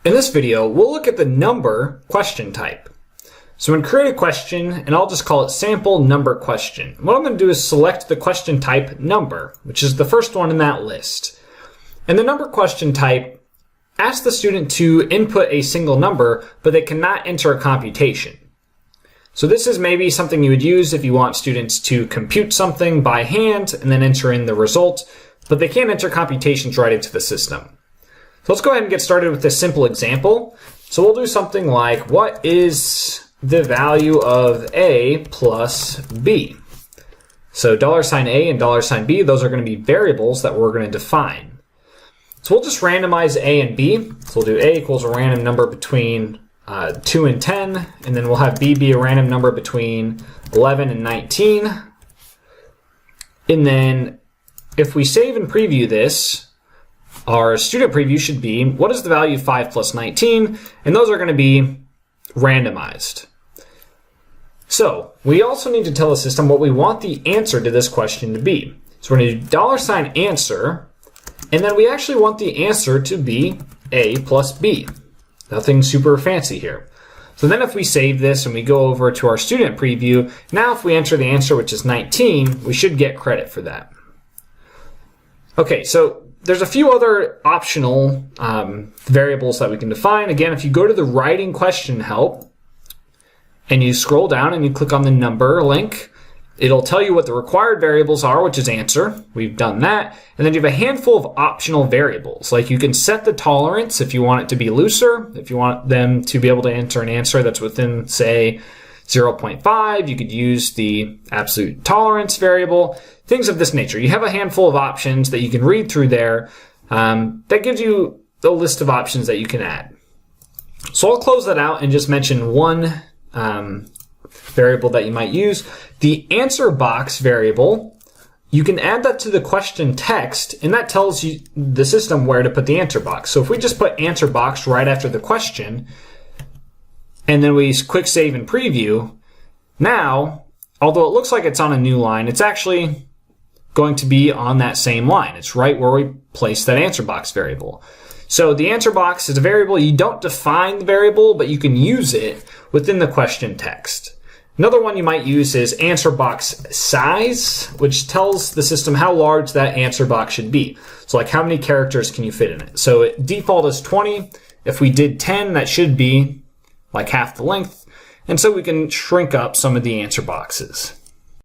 In this video, we'll look at the number question type. So I'm going to create a question, and I'll just call it sample number question. What I'm going to do is select the question type number, which is the first one in that list. And the number question type asks the student to input a single number, but they cannot enter a computation. So this is maybe something you would use if you want students to compute something by hand and then enter in the result, but they can't enter computations right into the system. So let's go ahead and get started with this simple example. So we'll do something like, what is the value of A plus B? So $A and $B, those are going to be variables that we're going to define. So we'll just randomize A and B. So we'll do A equals a random number between 2 and 10, and then we'll have B be a random number between 11 and 19. And then if we save and preview this, our student preview should be, what is the value of 5 plus 19? And those are going to be randomized. So we also need to tell the system what we want the answer to this question to be. So we're going to do $answer, and then we actually want the answer to be A plus B. Nothing super fancy here. So then if we save this and we go over to our student preview, now if we enter the answer, which is 19, we should get credit for that. Okay, so there's a few other optional variables that we can define. Again, if you go to the writing question help and you scroll down and you click on the number link, it'll tell you what the required variables are, which is answer. We've done that. And then you have a handful of optional variables. Like you can set the tolerance if you want it to be looser, if you want them to be able to enter an answer that's within, say, 0.5. You could use the absolute tolerance variable, things of this nature. You have a handful of options that you can read through there. That gives you a list of options that you can add. So I'll close that out and just mention one variable that you might use. The answer box variable, you can add that to the question text, and that tells you the system where to put the answer box. So if we just put answer box right after the question, and then we quick save and preview, now, although it looks like it's on a new line, it's actually going to be on that same line. It's right where we place that answer box variable. So the answer box is a variable. You don't define the variable, but you can use it within the question text. Another one you might use is answer box size, which tells the system how large that answer box should be. So like how many characters can you fit in it? So default is 20. If we did 10, that should be like half the length. And so we can shrink up some of the answer boxes.